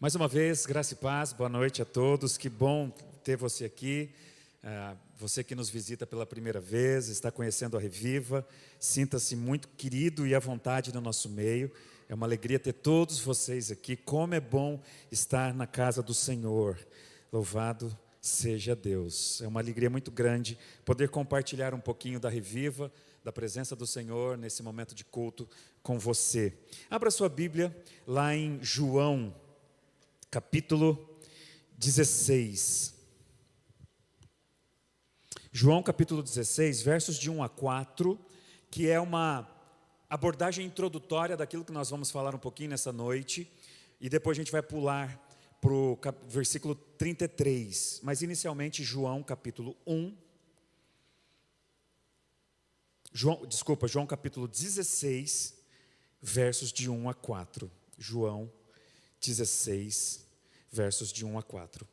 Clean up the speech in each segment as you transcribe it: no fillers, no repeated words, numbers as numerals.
Mais uma vez, graça e paz, boa noite a todos, que bom ter você aqui, você que nos visita pela primeira vez, está conhecendo a Reviva, sinta-se muito querido e à vontade no nosso meio, é uma alegria ter todos vocês aqui, como é bom estar na casa do Senhor, louvado seja Deus, é uma alegria muito grande poder compartilhar um pouquinho da Reviva, da presença do Senhor nesse momento de culto com você. Abra sua Bíblia lá em João, capítulo 16. João capítulo 16, versos de 1 a 4, que é uma abordagem introdutória daquilo que nós vamos falar um pouquinho nessa noite, e depois a gente vai pular para o versículo 33, mas inicialmente João capítulo 1, João capítulo 16, versos de 1 a 4, João 16, versos de 1 a 4.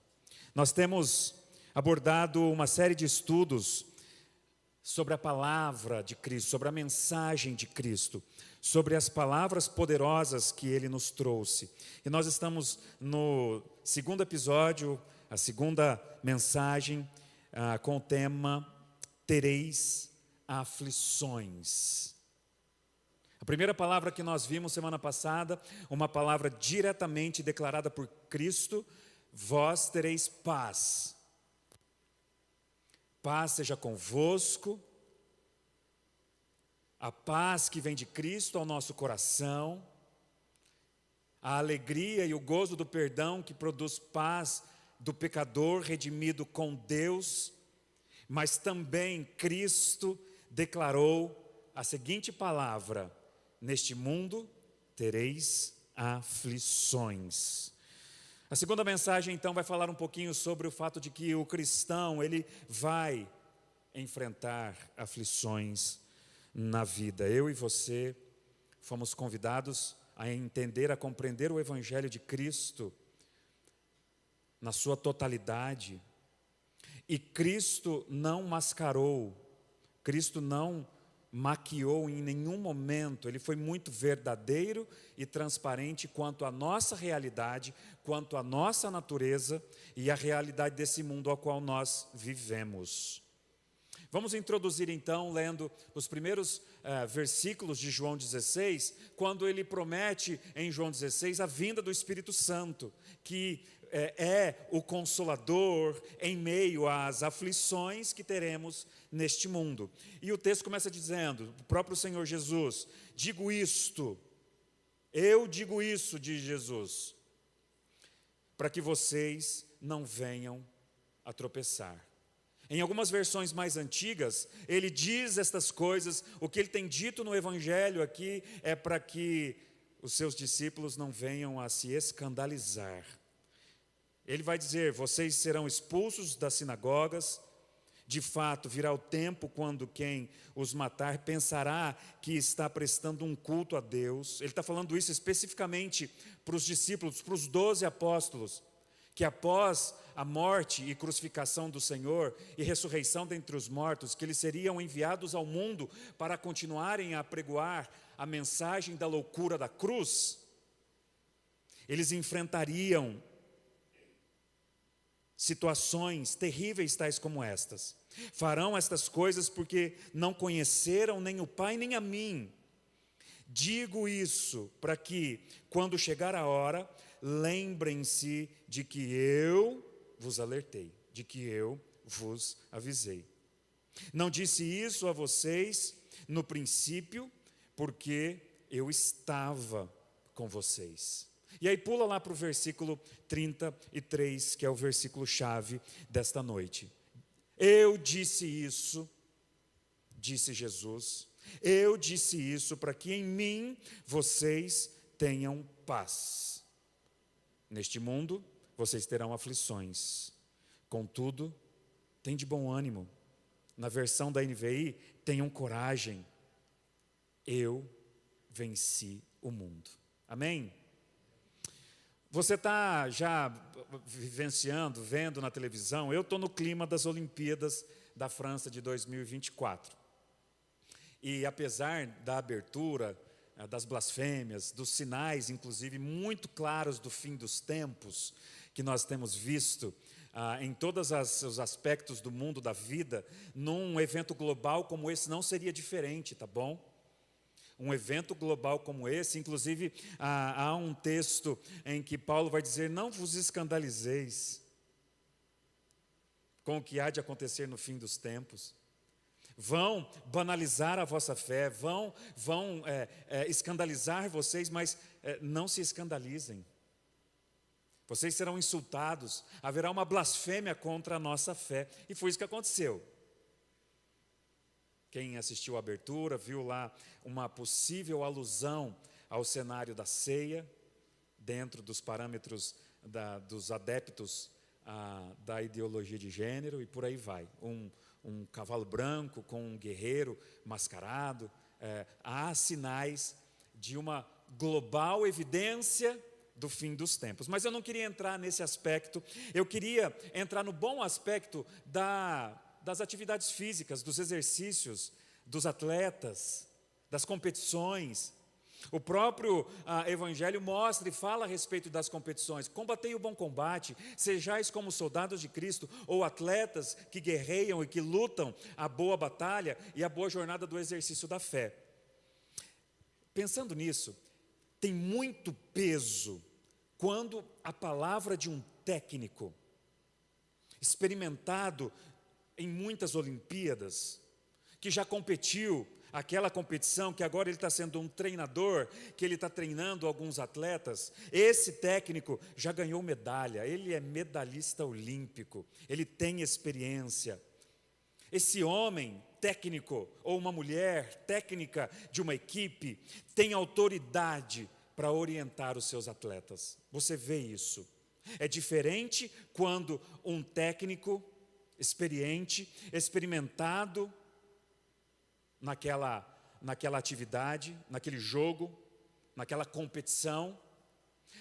Nós temos abordado uma série de estudos sobre a palavra de Cristo, sobre a mensagem de Cristo, sobre as palavras poderosas que Ele nos trouxe. E nós estamos no segundo episódio, a segunda mensagem, com o tema Tereis aflições. A primeira palavra que nós vimos semana passada, uma palavra diretamente declarada por Cristo: vós tereis paz. Paz seja convosco, a paz que vem de Cristo ao nosso coração, a alegria e o gozo do perdão que produz paz do pecador redimido com Deus, mas também Cristo declarou a seguinte palavra: neste mundo tereis aflições. A segunda mensagem, então, vai falar um pouquinho sobre o fato de que o cristão, ele vai enfrentar aflições na vida. Eu e você fomos convidados a entender, a compreender o Evangelho de Cristo na sua totalidade. E Cristo não mascarou, Cristo não maquiou em nenhum momento, Ele foi muito verdadeiro e transparente quanto à nossa realidade, quanto à nossa natureza e à realidade desse mundo ao qual nós vivemos. Vamos introduzir então, lendo os primeiros versículos de João 16, quando ele promete em João 16 a vinda do Espírito Santo, que é o Consolador em meio às aflições que teremos neste mundo. E o texto começa dizendo, o próprio Senhor Jesus: digo isto, eu digo isso, diz Jesus, para que vocês não venham a tropeçar. Em algumas versões mais antigas, ele diz estas coisas, o que ele tem dito no Evangelho aqui é para que os seus discípulos não venham a se escandalizar. Ele vai dizer: vocês serão expulsos das sinagogas, de fato virá o tempo quando quem os matar pensará que está prestando um culto a Deus. Ele está falando isso especificamente para os discípulos, para os 12 apóstolos, que após a morte e crucificação do Senhor e ressurreição dentre os mortos, que eles seriam enviados ao mundo para continuarem a pregoar a mensagem da loucura da cruz. Eles enfrentariam situações terríveis tais como estas. Farão estas coisas porque não conheceram nem o Pai nem a mim. Digo isso para que, quando chegar a hora, lembrem-se de que eu vos alertei, de que eu vos avisei. Não disse isso a vocês no princípio, porque eu estava com vocês. E aí pula lá para o versículo 33, que é o versículo chave desta noite. Eu disse isso, disse Jesus, eu disse isso para que em mim vocês tenham paz. Neste mundo vocês terão aflições, contudo, tem de bom ânimo. Na versão da NVI, tenham coragem, eu venci o mundo. Amém? Você está já vivenciando, vendo na televisão, eu estou no clima das Olimpíadas da França de 2024. E apesar da abertura das blasfêmias, dos sinais, inclusive, muito claros do fim dos tempos, que nós temos visto em todos os aspectos do mundo, da vida, num evento global como esse não seria diferente, tá bom? Um evento global como esse, inclusive, há um texto em que Paulo vai dizer: não vos escandalizeis com o que há de acontecer no fim dos tempos. Vão banalizar a vossa fé, vão escandalizar vocês, mas não se escandalizem. Vocês serão insultados, haverá uma blasfêmia contra a nossa fé. E foi isso que aconteceu. Quem assistiu a abertura viu lá uma possível alusão ao cenário da ceia, dentro dos parâmetros dos adeptos da ideologia de gênero, e por aí vai. Um cavalo branco com um guerreiro mascarado. Há sinais de uma global evidência do fim dos tempos. Mas eu não queria entrar nesse aspecto, eu queria entrar no bom aspecto das atividades físicas, dos exercícios, dos atletas, das competições. O próprio Evangelho mostra e fala a respeito das competições. Combatei o bom combate, sejais como soldados de Cristo, ou atletas que guerreiam e que lutam a boa batalha e a boa jornada do exercício da fé. Pensando nisso, tem muito peso quando a palavra de um técnico, experimentado em muitas Olimpíadas, que já competiu aquela competição, que agora ele está sendo um treinador, que ele está treinando alguns atletas, esse técnico já ganhou medalha, ele é medalhista olímpico, ele tem experiência. Esse homem técnico, ou uma mulher técnica de uma equipe, tem autoridade para orientar os seus atletas. Você vê isso. É diferente quando um técnico experiente, experimentado naquela atividade, naquele jogo, naquela competição.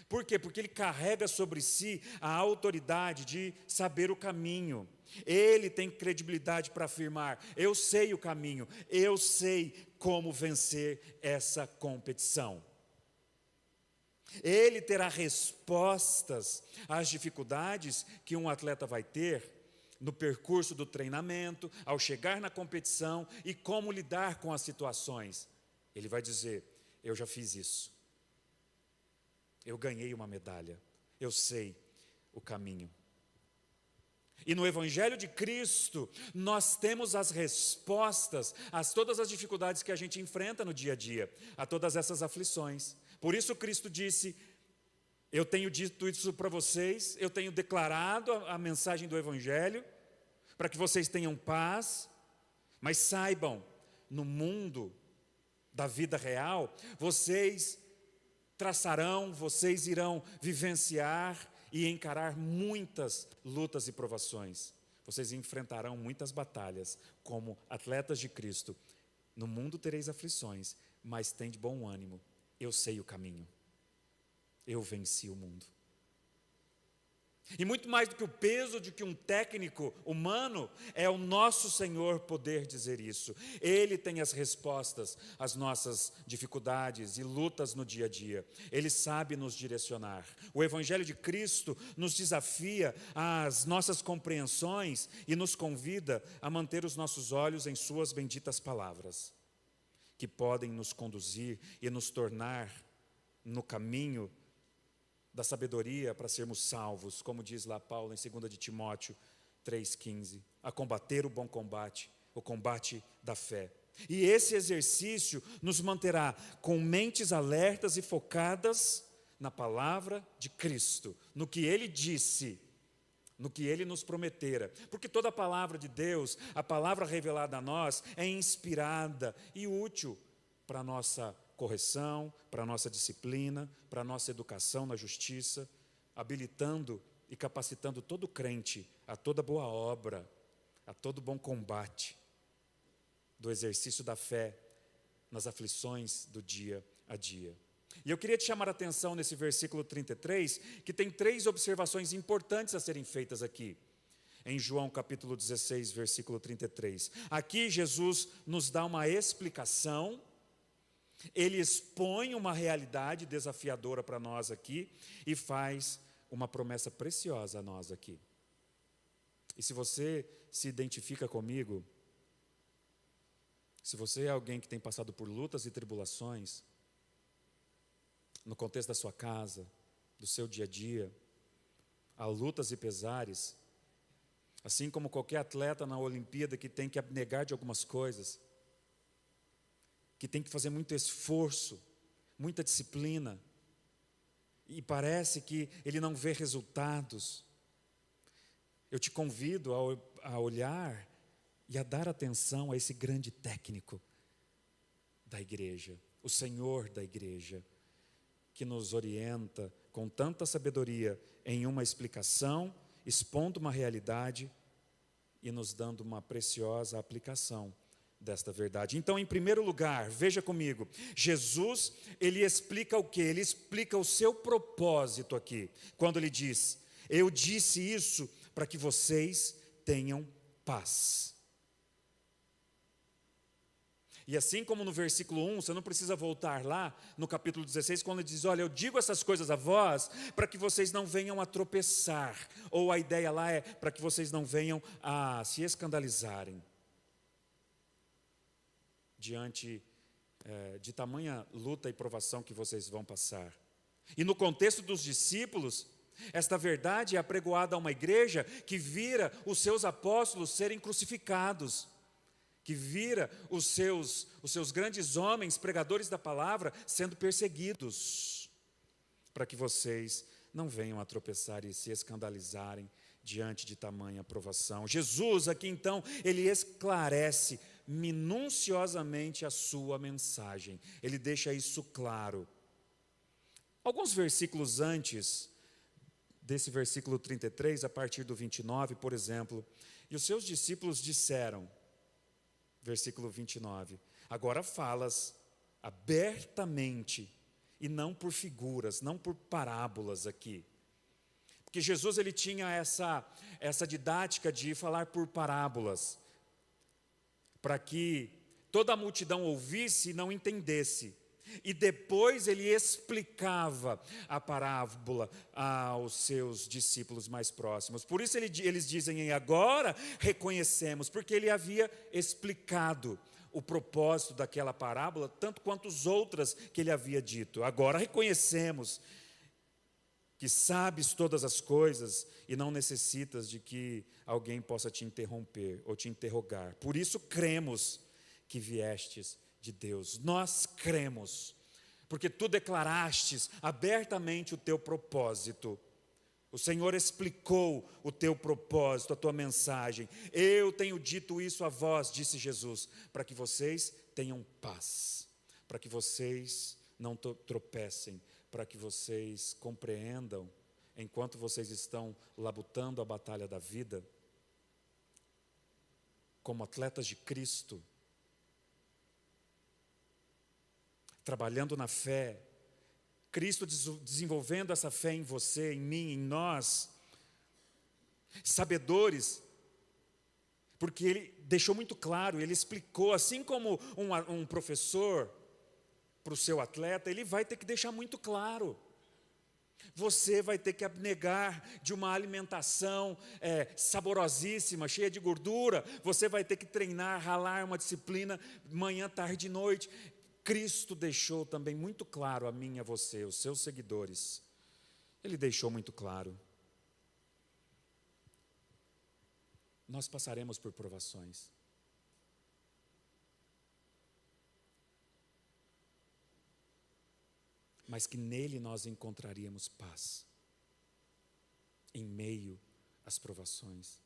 Por quê? Porque ele carrega sobre si a autoridade de saber o caminho. Ele tem credibilidade para afirmar: eu sei o caminho, eu sei como vencer essa competição. Ele terá respostas às dificuldades que um atleta vai ter no percurso do treinamento, ao chegar na competição, e como lidar com as situações. Ele vai dizer: eu já fiz isso, eu ganhei uma medalha, eu sei o caminho. E no Evangelho de Cristo, nós temos as respostas a todas as dificuldades que a gente enfrenta no dia a dia, a todas essas aflições. Por isso Cristo disse: eu tenho dito isso para vocês, eu tenho declarado a mensagem do Evangelho, para que vocês tenham paz, mas saibam, no mundo da vida real, vocês traçarão, vocês irão vivenciar e encarar muitas lutas e provações. Vocês enfrentarão muitas batalhas, como atletas de Cristo. No mundo tereis aflições, mas tende bom ânimo. Eu sei o caminho. Eu venci o mundo. E muito mais do que o peso de que um técnico humano, é o nosso Senhor poder dizer isso. Ele tem as respostas às nossas dificuldades e lutas no dia a dia. Ele sabe nos direcionar. O Evangelho de Cristo nos desafia às nossas compreensões e nos convida a manter os nossos olhos em suas benditas palavras, que podem nos conduzir e nos tornar no caminho da sabedoria para sermos salvos, como diz lá Paulo em 2 de Timóteo 3,15, a combater o bom combate, o combate da fé. E esse exercício nos manterá com mentes alertas e focadas na palavra de Cristo, no que Ele disse, no que Ele nos prometera. Porque toda a palavra de Deus, a palavra revelada a nós, é inspirada e útil para a nossa correção, para a nossa disciplina, para a nossa educação na justiça, habilitando e capacitando todo crente a toda boa obra, a todo bom combate do exercício da fé nas aflições do dia a dia. E eu queria te chamar a atenção nesse versículo 33, que tem 3 observações importantes a serem feitas aqui. Em João capítulo 16, versículo 33. Aqui Jesus nos dá uma explicação Ele expõe uma realidade desafiadora para nós aqui e faz uma promessa preciosa a nós aqui. E se você se identifica comigo, se você é alguém que tem passado por lutas e tribulações, no contexto da sua casa, do seu dia a dia, há lutas e pesares, assim como qualquer atleta na Olimpíada que tem que abnegar de algumas coisas, que tem que fazer muito esforço, muita disciplina, e parece que ele não vê resultados. Eu te convido a olhar e a dar atenção a esse grande técnico da igreja, o Senhor da igreja, que nos orienta com tanta sabedoria em uma explicação, expondo uma realidade e nos dando uma preciosa aplicação desta verdade. Então, em primeiro lugar, veja comigo, Jesus, ele explica o quê? Ele explica o seu propósito aqui, quando ele diz: eu disse isso para que vocês tenham paz. E assim como no versículo 1, você não precisa voltar lá no capítulo 16, quando ele diz: olha, eu digo essas coisas a vós para que vocês não venham a tropeçar. Ou a ideia lá é para que vocês não venham a se escandalizarem diante de tamanha luta e provação que vocês vão passar. E no contexto dos discípulos, esta verdade é apregoada a uma igreja que vira os seus apóstolos serem crucificados, que vira os seus grandes homens, pregadores da palavra, sendo perseguidos, para que vocês não venham a tropeçar e se escandalizarem diante de tamanha provação. Jesus aqui então, ele esclarece minuciosamente a sua mensagem, ele deixa isso claro. Alguns versículos antes desse versículo 33, a partir do 29, por exemplo, e os seus discípulos disseram, versículo 29, agora falas abertamente e não por figuras, não por parábolas aqui. Porque Jesus ele tinha essa didática de falar por parábolas, para que toda a multidão ouvisse e não entendesse. E depois ele explicava a parábola aos seus discípulos mais próximos. Por isso eles dizem, agora reconhecemos, porque ele havia explicado o propósito daquela parábola, tanto quanto as outras que ele havia dito. Agora reconhecemos que sabes todas as coisas e não necessitas de que alguém possa te interromper ou te interrogar. Por isso cremos que viestes de Deus. Nós cremos, porque tu declarastes abertamente o teu propósito. O Senhor explicou o teu propósito, a tua mensagem. Eu tenho dito isso a vós, disse Jesus, para que vocês tenham paz, para que vocês não tropecem, para que vocês compreendam, enquanto vocês estão labutando a batalha da vida, como atletas de Cristo, trabalhando na fé, Cristo desenvolvendo essa fé em você, em mim, em nós, sabedores, porque ele deixou muito claro, ele explicou, assim como um professor para o seu atleta, ele vai ter que deixar muito claro. Você vai ter que abnegar de uma alimentação saborosíssima, cheia de gordura. Você vai ter que treinar, ralar uma disciplina manhã, tarde e noite. Cristo deixou também muito claro a mim e a você, os seus seguidores. Ele deixou muito claro. Nós passaremos por provações. Mas que nele nós encontraríamos paz, em meio às provações.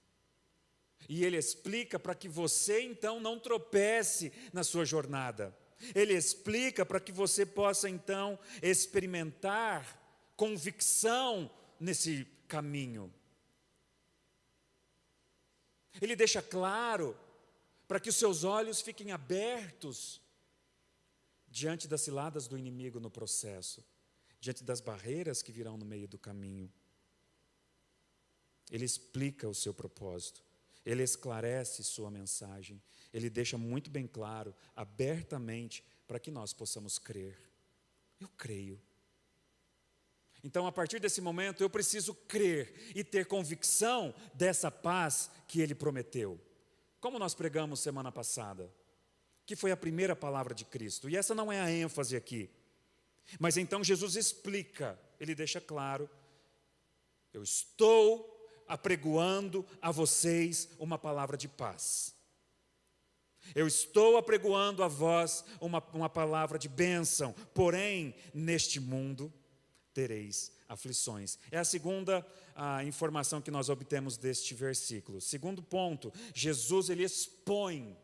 E ele explica para que você então não tropece na sua jornada. Ele explica para que você possa então experimentar convicção nesse caminho. Ele deixa claro para que os seus olhos fiquem abertos diante das ciladas do inimigo no processo, diante das barreiras que virão no meio do caminho. Ele explica o seu propósito, ele esclarece sua mensagem, ele deixa muito bem claro, abertamente, para que nós possamos crer. Eu creio. Então, a partir desse momento, eu preciso crer e ter convicção dessa paz que Ele prometeu. Como nós pregamos semana passada, que foi a primeira palavra de Cristo. E essa não é a ênfase aqui. Mas então Jesus explica, Ele deixa claro: eu estou apregoando a vocês uma palavra de paz. Eu estou apregoando a vós uma palavra de bênção. Porém, neste mundo tereis aflições. É a segunda informação que nós obtemos deste versículo. Segundo ponto, Jesus ele expõe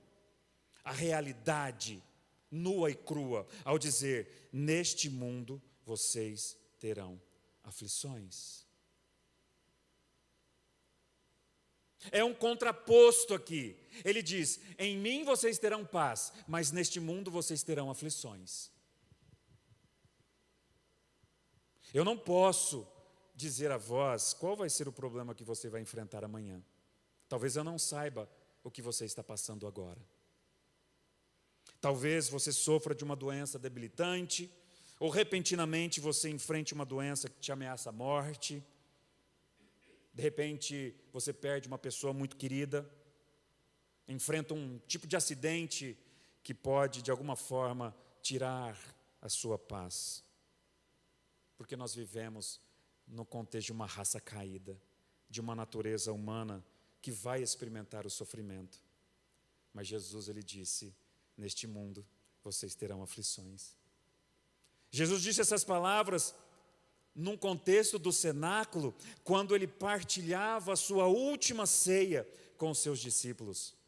a realidade nua e crua ao dizer: neste mundo vocês terão aflições. É um contraposto aqui. Ele diz: em mim vocês terão paz, mas neste mundo vocês terão aflições. Eu não posso dizer a vós qual vai ser o problema que você vai enfrentar amanhã. Talvez eu não saiba o que você está passando agora. Talvez você sofra de uma doença debilitante, ou repentinamente você enfrente uma doença que te ameaça a morte. De repente, você perde uma pessoa muito querida, enfrenta um tipo de acidente que pode, de alguma forma, tirar a sua paz. Porque nós vivemos no contexto de uma raça caída, de uma natureza humana que vai experimentar o sofrimento. Mas Jesus, ele disse: neste mundo vocês terão aflições. Jesus disse essas palavras num contexto do cenáculo, quando ele partilhava a sua última ceia com os seus discípulos.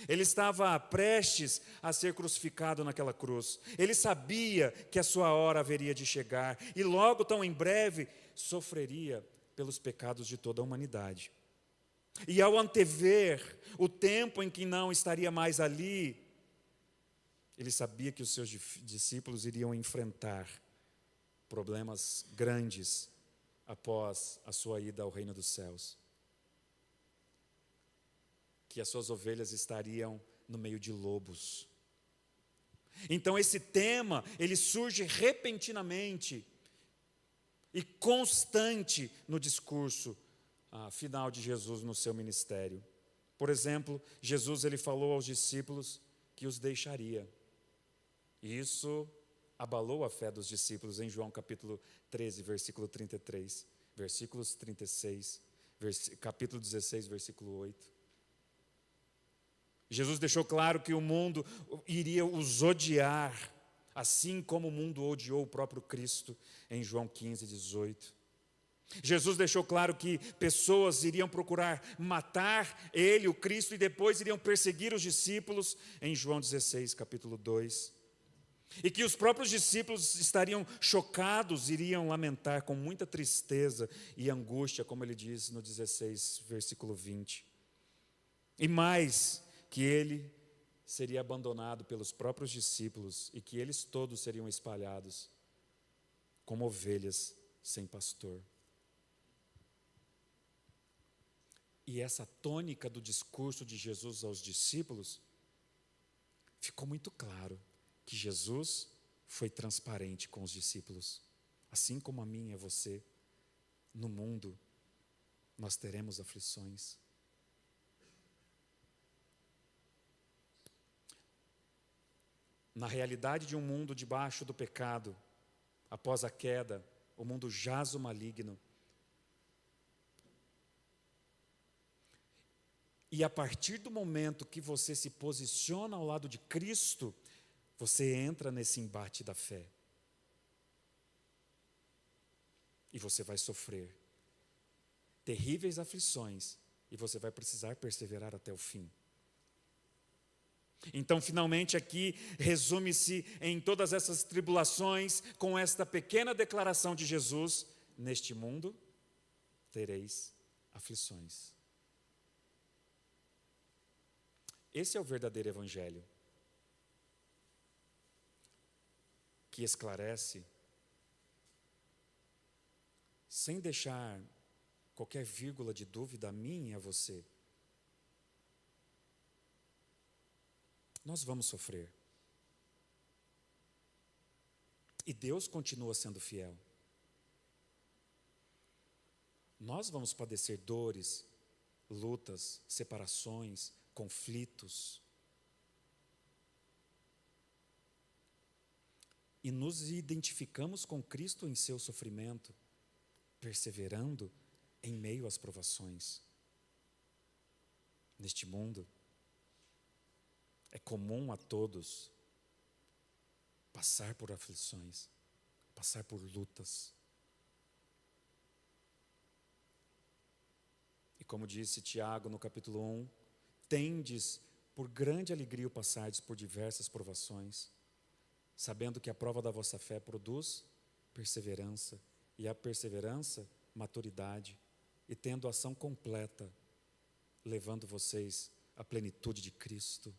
Ele estava prestes a ser crucificado naquela cruz. Ele sabia que a sua hora haveria de chegar e logo, tão em breve, sofreria pelos pecados de toda a humanidade. E ao antever o tempo em que não estaria mais ali, ele sabia que os seus discípulos iriam enfrentar problemas grandes após a sua ida ao reino dos céus. Que as suas ovelhas estariam no meio de lobos. Então esse tema, ele surge repentinamente e constante no discurso final de Jesus no seu ministério. Por exemplo, Jesus ele falou aos discípulos que os deixaria. E isso abalou a fé dos discípulos em João capítulo 13, versículo 33, versículos 36, capítulo 16, versículo 8. Jesus deixou claro que o mundo iria os odiar, assim como o mundo odiou o próprio Cristo, em João 15, 18. Jesus deixou claro que pessoas iriam procurar matar ele, o Cristo, e depois iriam perseguir os discípulos, em João 16, capítulo 2. E que os próprios discípulos estariam chocados, iriam lamentar com muita tristeza e angústia, como ele diz no 16, versículo 20. E mais, que ele seria abandonado pelos próprios discípulos e que eles todos seriam espalhados como ovelhas sem pastor. E essa tônica do discurso de Jesus aos discípulos ficou muito claro que Jesus foi transparente com os discípulos. Assim como a mim e a você, no mundo nós teremos aflições. Na realidade de um mundo debaixo do pecado, após a queda, o mundo jaz o maligno. E a partir do momento que você se posiciona ao lado de Cristo, você entra nesse embate da fé. E você vai sofrer terríveis aflições e você vai precisar perseverar até o fim. Então, finalmente, aqui resume-se em todas essas tribulações com esta pequena declaração de Jesus: neste mundo tereis aflições. Esse é o verdadeiro evangelho, que esclarece, sem deixar qualquer vírgula de dúvida a mim e a você. Nós vamos sofrer. E Deus continua sendo fiel. Nós vamos padecer dores, lutas, separações, conflitos. E nos identificamos com Cristo em seu sofrimento, perseverando em meio às provações. Neste mundo, é comum a todos passar por aflições, passar por lutas. E como disse Tiago no capítulo 1, tendes por grande alegria o passardes por diversas provações, sabendo que a prova da vossa fé produz perseverança, e a perseverança, maturidade, e tendo ação completa, levando vocês à plenitude de Cristo.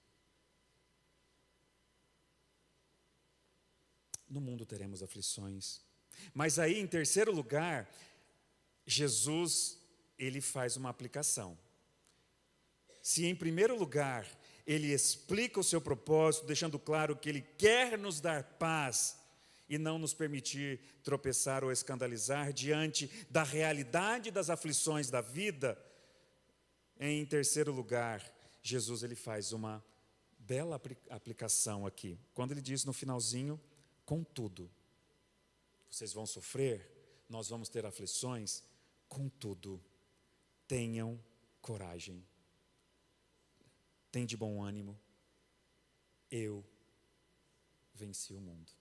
No mundo teremos aflições, mas aí, em terceiro lugar, Jesus, ele faz uma aplicação. Se em primeiro lugar, ele explica o seu propósito, deixando claro que ele quer nos dar paz e não nos permitir tropeçar ou escandalizar diante da realidade das aflições da vida. Em terceiro lugar, Jesus ele faz uma bela aplicação aqui. Quando ele diz no finalzinho, contudo, vocês vão sofrer, nós vamos ter aflições, contudo, tenham coragem. Tem de bom ânimo, eu venci o mundo.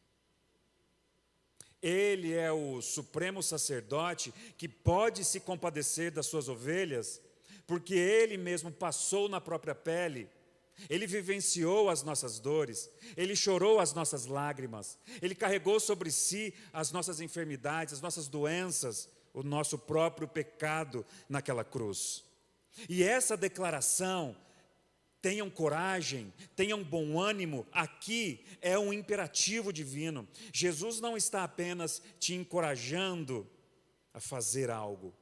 Ele é o supremo sacerdote que pode se compadecer das suas ovelhas, porque ele mesmo passou na própria pele, ele vivenciou as nossas dores, ele chorou as nossas lágrimas, ele carregou sobre si as nossas enfermidades, as nossas doenças, o nosso próprio pecado naquela cruz. E essa declaração, tenham coragem, tenham bom ânimo, aqui é um imperativo divino. Jesus não está apenas te encorajando a fazer algo,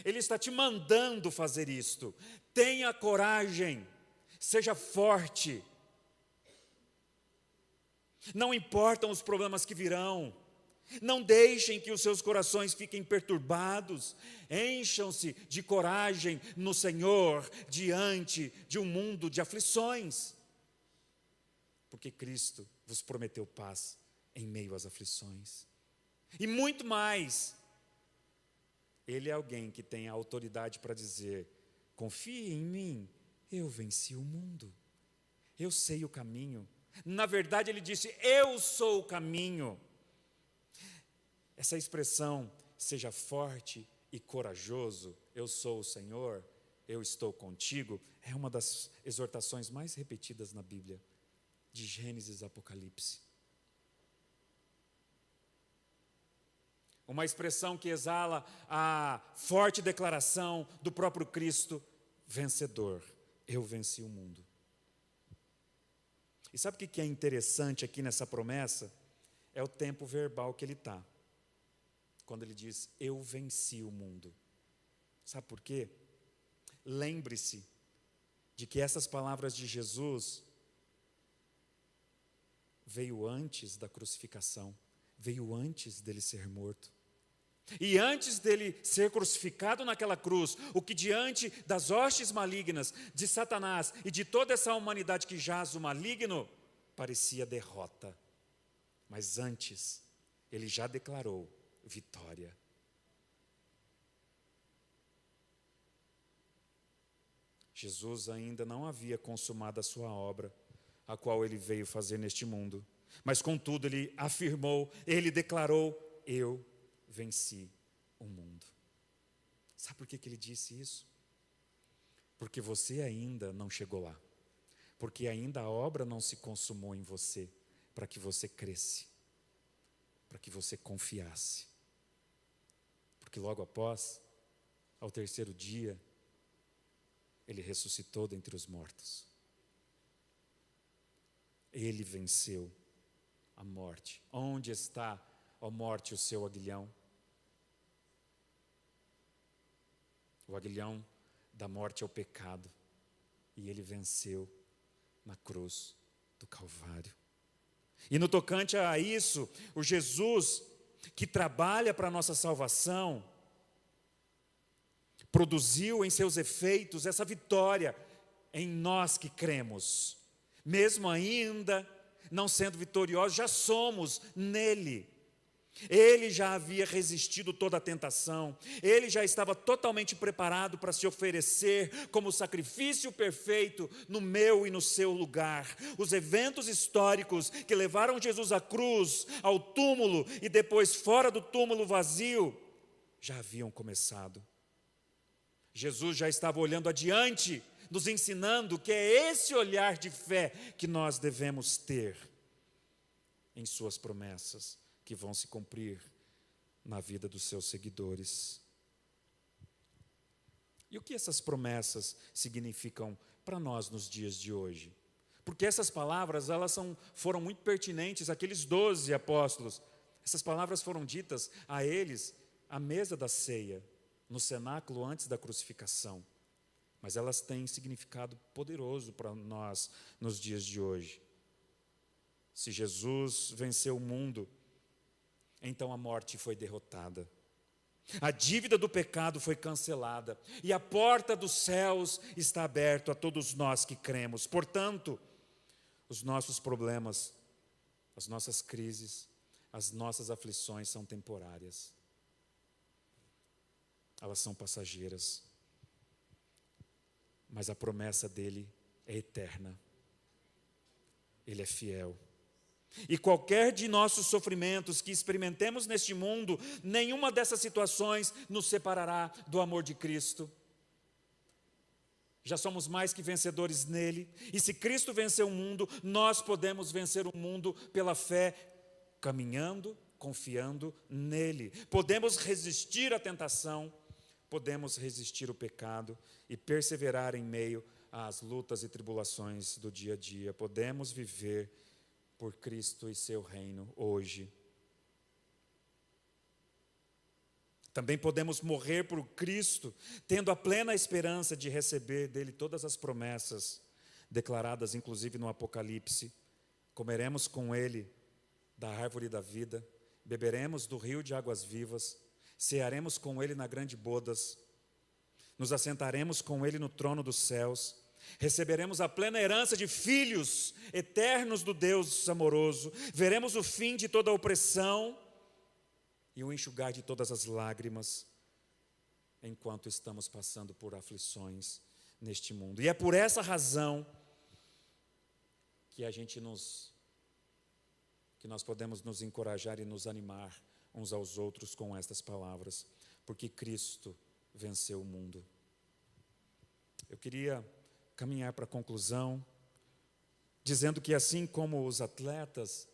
ele está te mandando fazer isto. Tenha coragem, seja forte. Não importam os problemas que virão, não deixem que os seus corações fiquem perturbados, encham-se de coragem no Senhor, diante de um mundo de aflições, porque Cristo vos prometeu paz em meio às aflições. E muito mais, Ele é alguém que tem a autoridade para dizer, confie em mim, eu venci o mundo, eu sei o caminho. Na verdade ele disse, eu sou o caminho. Essa expressão, seja forte e corajoso, eu sou o Senhor, eu estou contigo, é uma das exortações mais repetidas na Bíblia, de Gênesis a Apocalipse. Uma expressão que exala a forte declaração do próprio Cristo vencedor, eu venci o mundo. E sabe o que é interessante aqui nessa promessa? É o tempo verbal que ele está. Quando ele diz, eu venci o mundo. Sabe por quê? Lembre-se de que essas palavras de Jesus veio antes da crucificação, veio antes dele ser morto. E antes dele ser crucificado naquela cruz, o que diante das hostes malignas de Satanás e de toda essa humanidade que jaz o maligno, parecia derrota. Mas antes, ele já declarou vitória. Jesus ainda não havia consumado a sua obra, a qual ele veio fazer neste mundo. Mas contudo ele afirmou, ele declarou, eu venci o mundo. Sabe por que ele disse isso? Porque você ainda não chegou lá. Porque ainda a obra não se consumou em você, para que você cresce, para que você confiasse. Porque logo após, ao terceiro dia, ele ressuscitou dentre os mortos. Ele venceu a morte. Onde está, ó morte, o seu aguilhão? O aguilhão da morte é o pecado. E ele venceu na cruz do Calvário. E no tocante a isso, o Jesus que trabalha para a nossa salvação, produziu em seus efeitos essa vitória em nós que cremos. Mesmo ainda não sendo vitoriosos, já somos nele. Ele já havia resistido toda a tentação, ele já estava totalmente preparado para se oferecer como sacrifício perfeito no meu e no seu lugar. Os eventos históricos que levaram Jesus à cruz, ao túmulo e depois fora do túmulo vazio, já haviam começado. Jesus já estava olhando adiante, nos ensinando que é esse olhar de fé que nós devemos ter em suas promessas, que vão se cumprir na vida dos seus seguidores. E o que essas promessas significam para nós nos dias de hoje? Porque essas palavras, foram muito pertinentes àqueles 12 apóstolos. Essas palavras foram ditas a eles à mesa da ceia, no cenáculo antes da crucificação. Mas elas têm significado poderoso para nós nos dias de hoje. Se Jesus venceu o mundo, então a morte foi derrotada. A dívida do pecado foi cancelada. E a porta dos céus está aberta a todos nós que cremos. Portanto, os nossos problemas, as nossas crises, as nossas aflições são temporárias. Elas são passageiras. Mas a promessa dele é eterna. Ele é fiel. E qualquer de nossos sofrimentos que experimentemos neste mundo, nenhuma dessas situações nos separará do amor de Cristo. Já somos mais que vencedores nele. E se Cristo venceu o mundo, nós podemos vencer o mundo pela fé, caminhando, confiando nele. Podemos resistir à tentação, podemos resistir ao pecado e perseverar em meio às lutas e tribulações do dia a dia. Podemos viver por Cristo e seu reino hoje. Também podemos morrer por Cristo, tendo a plena esperança de receber dele todas as promessas, declaradas inclusive no Apocalipse. Comeremos com ele da árvore da vida, beberemos do rio de águas vivas, cearemos com ele na grande bodas, nos assentaremos com ele no trono dos céus, receberemos a plena herança de filhos eternos do Deus amoroso, veremos o fim de toda a opressão e o enxugar de todas as lágrimas, enquanto estamos passando por aflições neste mundo. E é por essa razão que nós podemos nos encorajar e nos animar uns aos outros com estas palavras, porque Cristo venceu o mundo. Eu queria caminhar para a conclusão, dizendo que assim como os atletas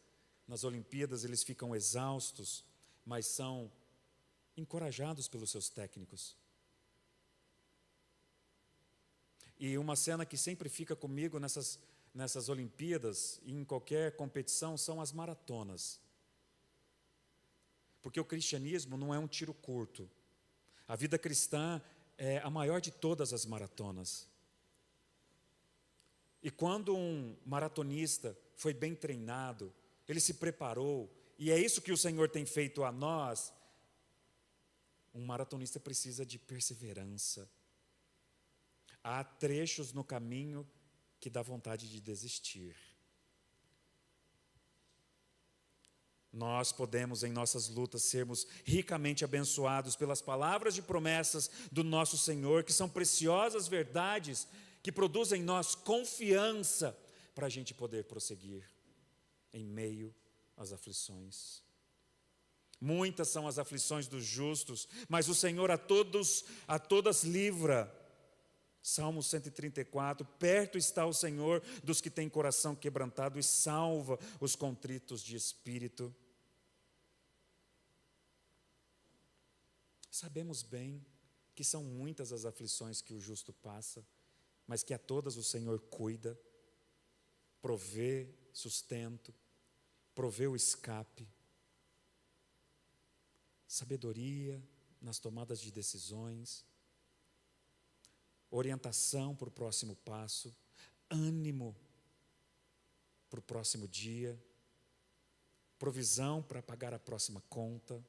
nas Olimpíadas, eles ficam exaustos, mas são encorajados pelos seus técnicos. E uma cena que sempre fica comigo nessas Olimpíadas e em qualquer competição são as maratonas. Porque o cristianismo não é um tiro curto. A vida cristã é a maior de todas as maratonas. E quando um maratonista foi bem treinado, ele se preparou, e é isso que o Senhor tem feito a nós, um maratonista precisa de perseverança. Há trechos no caminho que dá vontade de desistir. Nós podemos, em nossas lutas, sermos ricamente abençoados pelas palavras de promessas do nosso Senhor, que são preciosas verdades, que produzem em nós confiança para a gente poder prosseguir em meio às aflições. Muitas são as aflições dos justos, mas o Senhor a todas livra. Salmo 134, perto está o Senhor dos que têm coração quebrantado e salva os contritos de espírito. Sabemos bem que são muitas as aflições que o justo passa, mas que a todas o Senhor cuida, provê sustento, provê o escape, sabedoria nas tomadas de decisões, orientação para o próximo passo, ânimo para o próximo dia, provisão para pagar a próxima conta,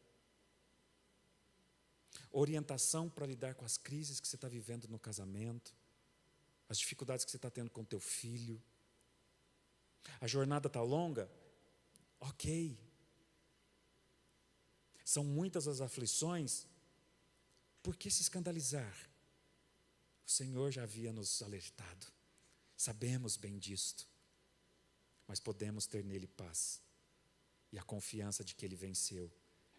orientação para lidar com as crises que você está vivendo no casamento, as dificuldades que você está tendo com teu filho. A jornada está longa? Ok. São muitas as aflições, por que se escandalizar? O Senhor já havia nos alertado, sabemos bem disto, mas podemos ter nele paz e a confiança de que ele venceu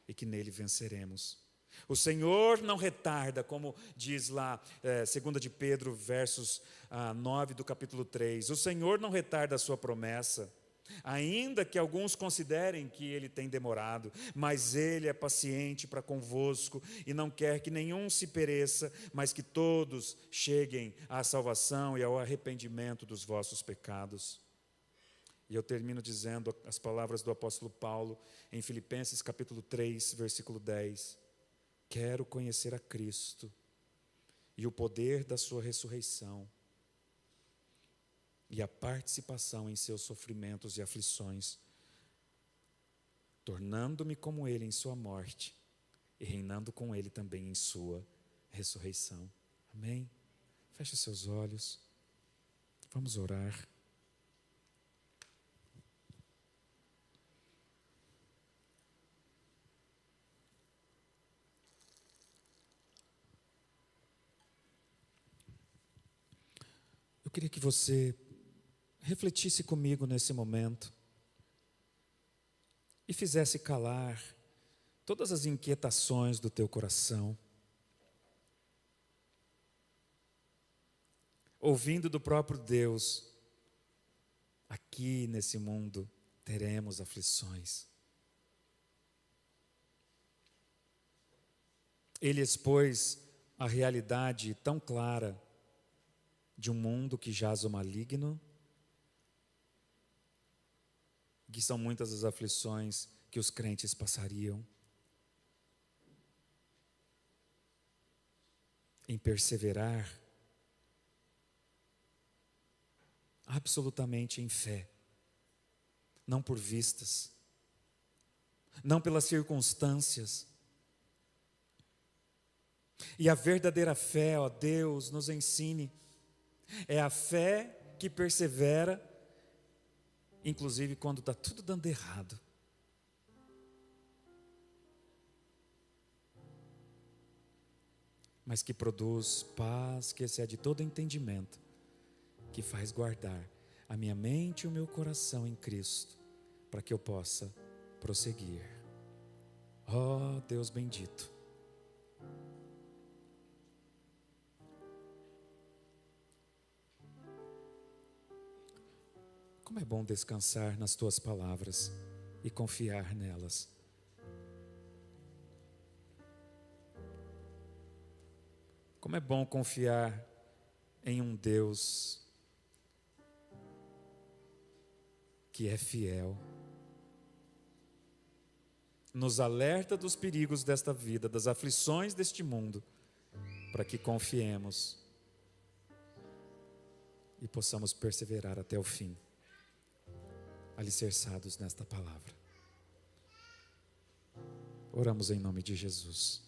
e que nele venceremos. O Senhor não retarda, como diz lá, 2 de Pedro, versos 9 do capítulo 3. O Senhor não retarda a sua promessa, ainda que alguns considerem que ele tem demorado, mas ele é paciente para convosco e não quer que nenhum se pereça, mas que todos cheguem à salvação e ao arrependimento dos vossos pecados. E eu termino dizendo as palavras do apóstolo Paulo em Filipenses capítulo 3, versículo 10. Quero conhecer a Cristo e o poder da sua ressurreição e a participação em seus sofrimentos e aflições, tornando-me como ele em sua morte e reinando com ele também em sua ressurreição. Amém? Feche seus olhos, vamos orar. Eu queria que você refletisse comigo nesse momento e fizesse calar todas as inquietações do teu coração, ouvindo do próprio Deus: aqui nesse mundo teremos aflições. Ele expôs a realidade tão clara de um mundo que jaz o maligno, que são muitas as aflições que os crentes passariam, em perseverar absolutamente em fé, não por vistas, não pelas circunstâncias. E a verdadeira fé, ó Deus, nos ensine, é a fé que persevera, inclusive quando está tudo dando errado. Mas que produz paz que excede todo entendimento, que faz guardar a minha mente e o meu coração em Cristo, para que eu possa prosseguir. Ó Deus bendito, como é bom descansar nas tuas palavras e confiar nelas. Como é bom confiar em um Deus que é fiel, nos alerta dos perigos desta vida, das aflições deste mundo, para que confiemos e possamos perseverar até o fim, alicerçados nesta palavra. Oramos em nome de Jesus.